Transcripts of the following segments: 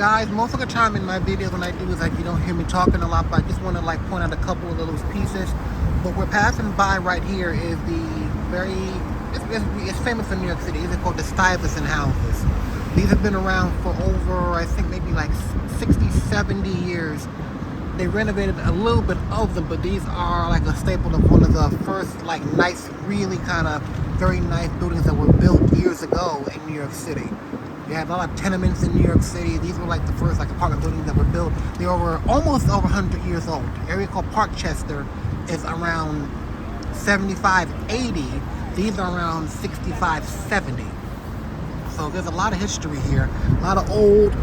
guys, most of the time in my videos when I do is like you don't hear me talking a lot, but I just want to like point out a couple of little pieces. What we're passing by right here is the very, it's famous in New York City. It's called the Stuyvesant houses. These have been around for over, I think maybe like 60, 70 years. They renovated a little bit of them, but these are like a staple of one of the first like nice, really kind of very nice buildings that were built years ago in New York City. You had a lot of tenements in New York City. These were like the first like apartment buildings that were built. They were almost over 100 years old. The area called Parkchester is around 75, 80. These are around 65, 70. So there's a lot of history here. A lot of old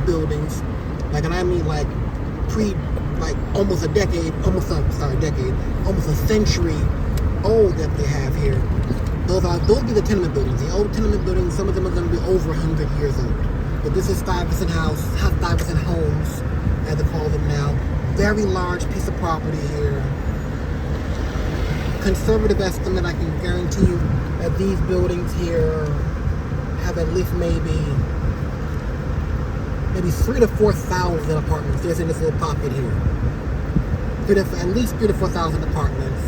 buildings. Like, and I mean like almost a decade, almost a century old that they have here. Those be the tenement buildings. The old tenement buildings, some of them are going to be over 100 years old. But this is Stuyvesant Stuyvesant Homes, as they call them now. Very large piece of property here. Conservative estimate, I can guarantee you that these buildings here have at least maybe 3,000 to 4,000 apartments. There's in this little pocket here. At least 3,000 to 4,000 apartments.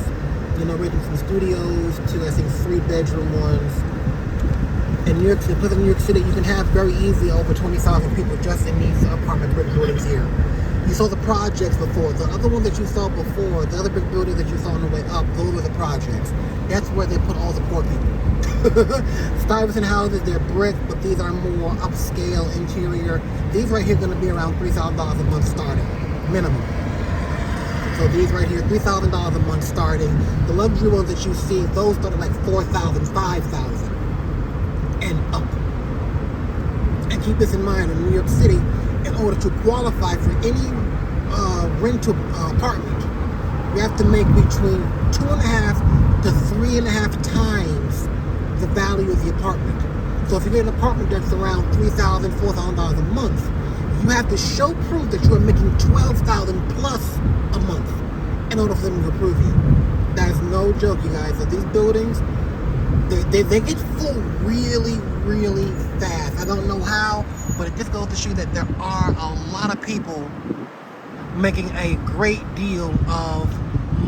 You know, ranging from studios to, I think, 3-bedroom ones. In New York City, New York City, you can have very easily over 20,000 people just in these apartment brick buildings here. You saw the projects before. The other one that you saw before, the other brick building that you saw on the way up, those were the projects. That's where they put all the poor people. Stuyvesant houses, they're brick, but these are more upscale interior. These right here are going to be around $3,000 a month starting, minimum. So these right here, $3,000 a month starting. The luxury ones that you see, those start at like $4,000, $5,000 and up. And keep this in mind, in New York City, in order to qualify for any rental apartment, you have to make between 2.5 to 3.5 times the value of the apartment. So if you get an apartment that's around $3,000, $4,000 a month, you have to show proof that you are making $12,000 plus a month in order for them to approve you. That is no joke, you guys. So these buildings, they get full really, really fast. I don't know how, but it just goes to show that there are a lot of people making a great deal of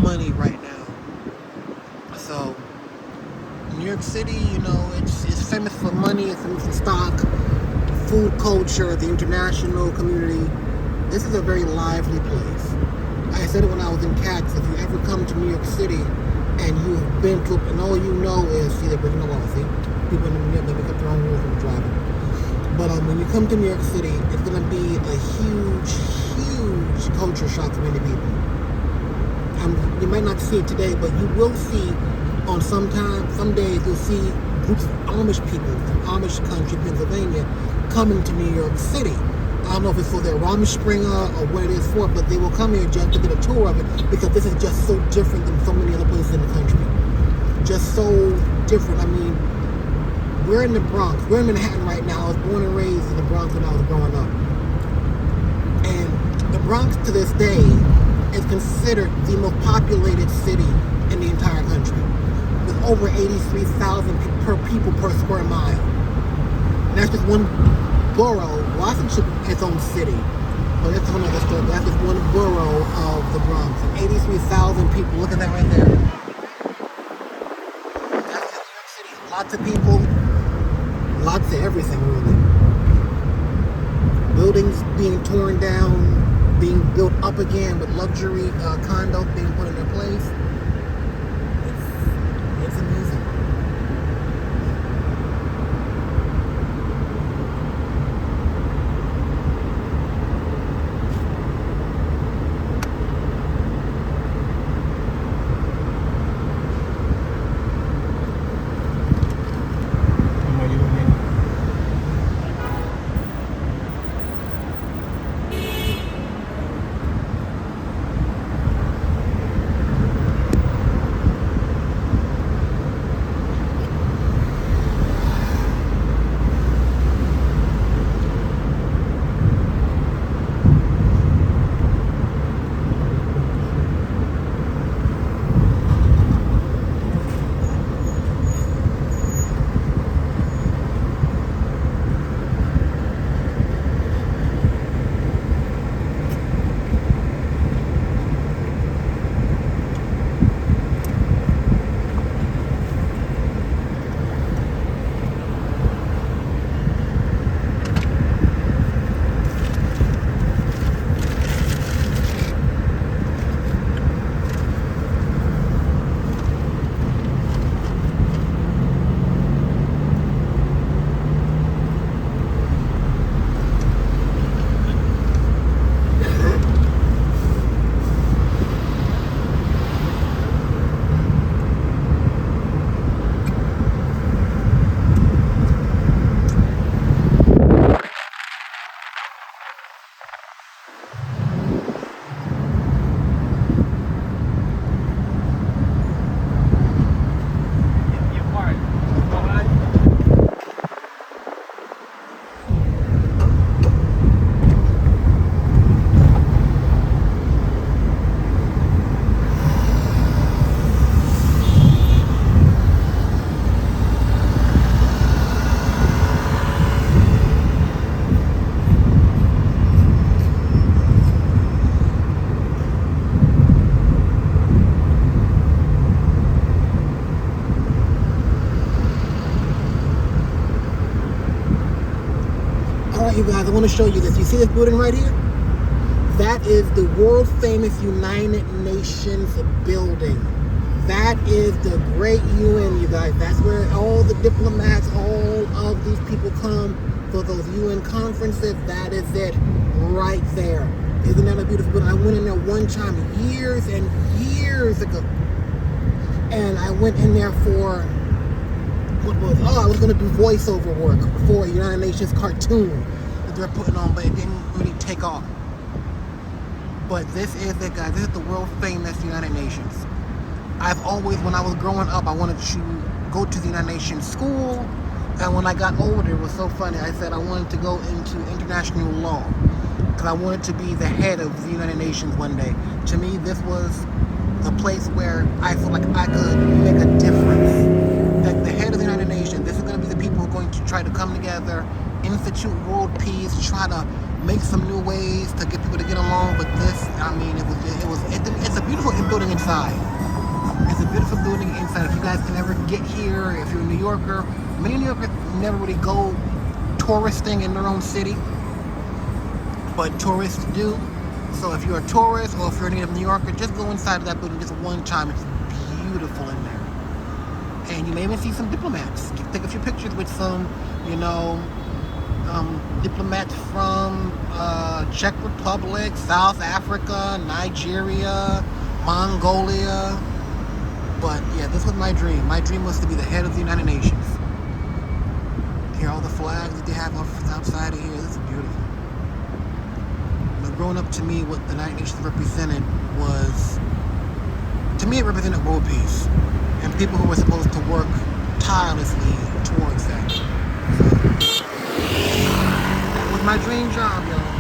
money right now. So New York City, you know, it's famous for money, it's famous for stock, food culture, the international community. This is a very lively place. I said it when I was in Cats. If you ever come to New York City and you've been to, and all you know is, see, they're breaking the law, see? People in New York, they make up their own rules when driving. But when you come to New York City, it's going to be a huge, huge culture shock for many people. You might not see it today, but you will see on some days you'll see groups of Amish people from Amish country, Pennsylvania, coming to New York City. I don't know if it's for their Rammspringer or what it is for, but they will come here just to get a tour of it because this is just so different than so many other places in the country. Just so different. I mean, we're in the Bronx. We're in Manhattan right now. I was born and raised in the Bronx when I was growing up. And the Bronx to this day is considered the most populated city in the entire country, with over 83,000 people per square mile. And that's just one borough. Washington is its own city, but that's another story. That's just one borough of the Bronx. And 83,000 people. Look at that right there. That's just New York City. Lots of people, lots of everything, really. Buildings being torn down, being built up again with luxury condos being put in their place. It's amazing. Alright, you guys, I want to show you this. You see this building right here? That is the world famous United Nations building. That is the great UN, you guys. That's where all the diplomats, all of these people come for those UN conferences. That is it right there. Isn't that a beautiful building? I went in there one time years and years ago. And I went in there for, I was going to do voiceover work for a United Nations cartoon that they're putting on, but it didn't really take off. But this is it, guys. This is the world famous United Nations. I've always, when I was growing up, I wanted to go to the United Nations school. And when I got older, it was so funny. I said I wanted to go into international law because I wanted to be the head of the United Nations one day. To me, this was a place where I feel like I could make a difference. That the head of the United Nations, this is going to be the people who are going to try to come together, institute world peace, try to make some new ways to get people to get along. But this, I mean, it's a beautiful building inside. It's a beautiful building inside. If you guys can ever get here, if you're a New Yorker, many New Yorkers never really go touristing in their own city, but tourists do. So if you're a tourist or if you're a native New Yorker, just go inside of that building just one time. It's beautiful in there. And you may even see some diplomats. Take a few pictures with some, diplomats from Czech Republic, South Africa, Nigeria, Mongolia. But yeah, this was my dream. My dream was to be the head of the United Nations. Here, all the flags that they have outside of here. This is beautiful. But growing up, to me, what the United Nations represented was, to me, it represented world peace and people who were supposed to work tirelessly towards that. So, that was my dream job, y'all.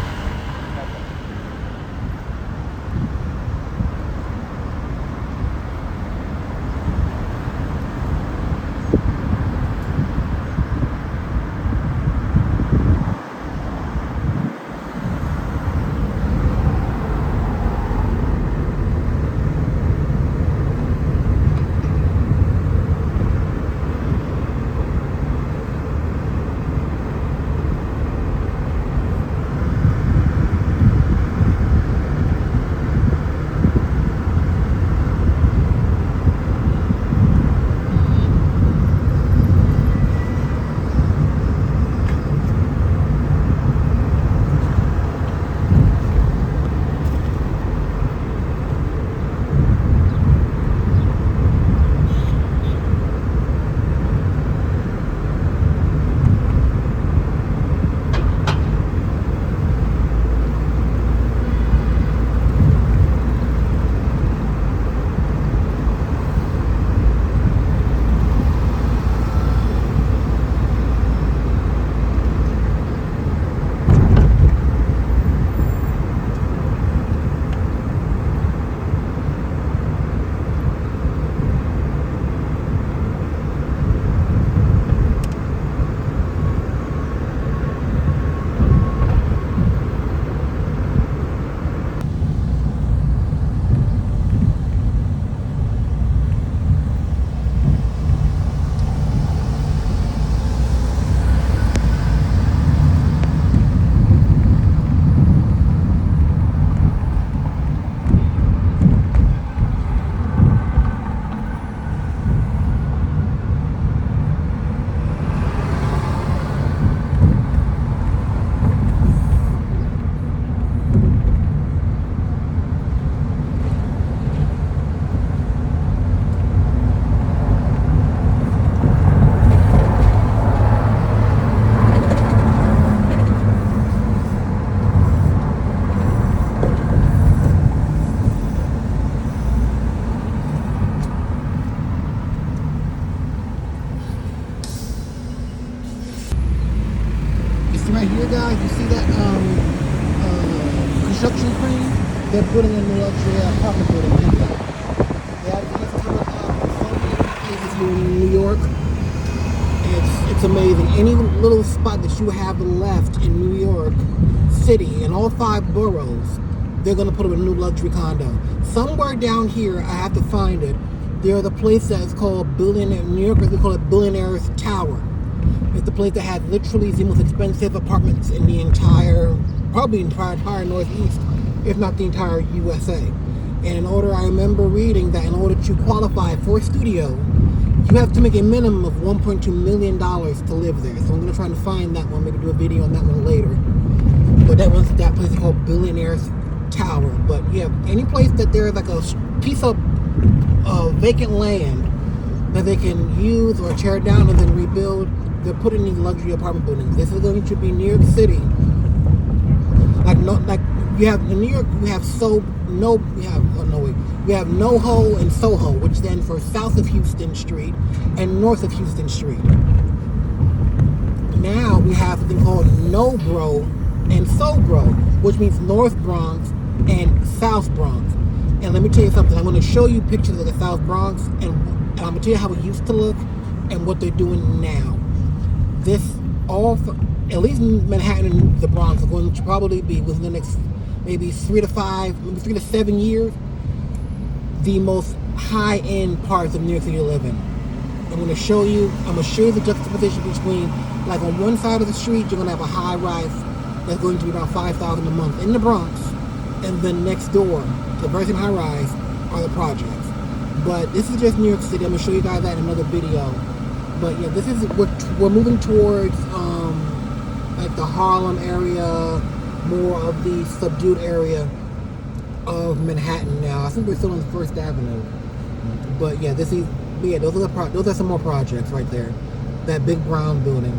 Right here, guys, you see that construction crane? They're putting in the luxury apartment building. They have these so many places here in New York. It's amazing. Any little spot that you have left in New York City, in all 5 boroughs, they're going to put up a new luxury condo. Somewhere down here, I have to find it, there's a place that is called Billionaire, New Yorkers, we call it Billionaire's Tower. It's the place that has literally the most expensive apartments in the entire, probably entire Northeast, if not the entire USA. And I remember reading that in order to qualify for a studio, you have to make a minimum of $1.2 million to live there. So I'm gonna try to find that one, maybe do a video on that one later. But that place is called Billionaire's Tower. But yeah, any place that there's like a piece of vacant land that they can use or tear down and then rebuild, they're putting these luxury apartment buildings. This is going to be New York City. Like you have in New York, we have NoHo and Soho, which stands for South of Houston Street and North of Houston Street. Now we have something called NoBro and SoBro, which means North Bronx and South Bronx. And let me tell you something. I'm going to show you pictures of the South Bronx, and I'm going to tell you how it used to look and what they're doing now. This all, at least in Manhattan and the Bronx, are going to probably be within the next maybe 3 to 7 years, the most high-end parts of New York City to live in. I'm going to show you the juxtaposition between, like on one side of the street, you're going to have a high-rise that's going to be about $5,000 a month in the Bronx, and then next door, the very same high-rise, are the projects. But this is just New York City. I'm going to show you guys that in another video. But yeah, this is we're moving towards like the Harlem area, more of the subdued area of Manhattan now. I think we're still on First Avenue. But yeah, those are some more projects right there. That big brown building.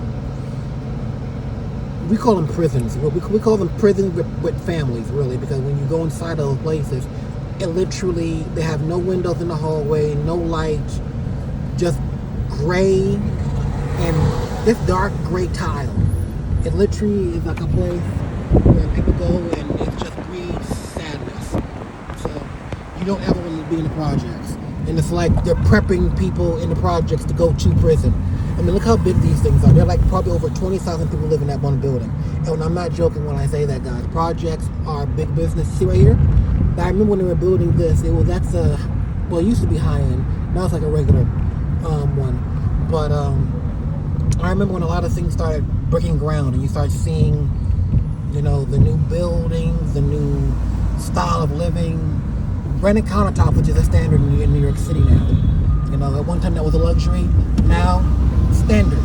We call them prisons. We call them prisons with families, really, because when you go inside those places, it literally, they have no windows in the hallway, no light, just gray and this dark gray tile. It literally is like a place where people go and it just breeds sadness. So you don't ever want to be in the projects. And it's like they're prepping people in the projects to go to prison. I mean, look how big these things are. They're like probably over 20,000 people live in that one building. And I'm not joking when I say that, guys. Projects are big business. See right here? I remember when they were building this, it used to be high-end. Now it's like a regular one. But I remember when a lot of things started breaking ground and you start seeing, the new buildings, the new style of living, granite countertop, which is a standard in New York City now. At one time that was a luxury. Now, standard.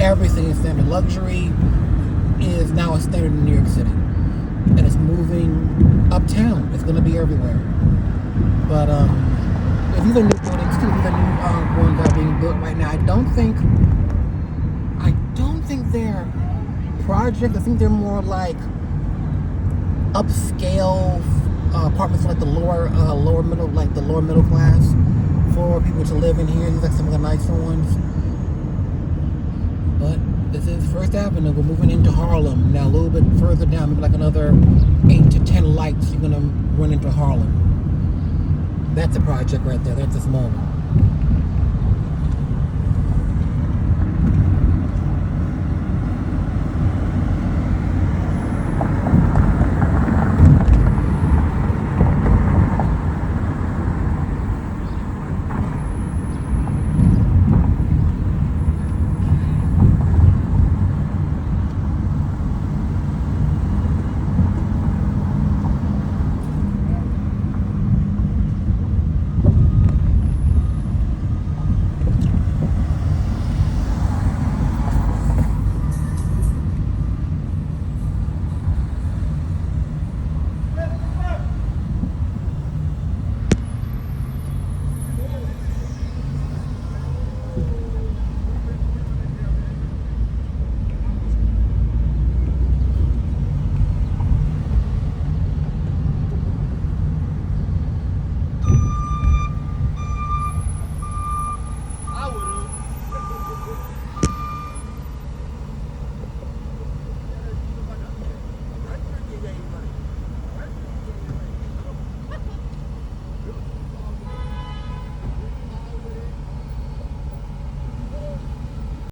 Everything is standard. Luxury is now a standard in New York City. And it's moving uptown. It's going to be everywhere. But these are new buildings too. These are new ones that are being built right now. I don't think they're projects. I think they're more like upscale apartments, like the lower middle class, for people to live in here. These are like some of the nicer ones. But this is First Avenue. We're moving into Harlem now. A little bit further down, maybe like another 8 to 10 lights. You're gonna run into Harlem. That's a project right there. That's a small one.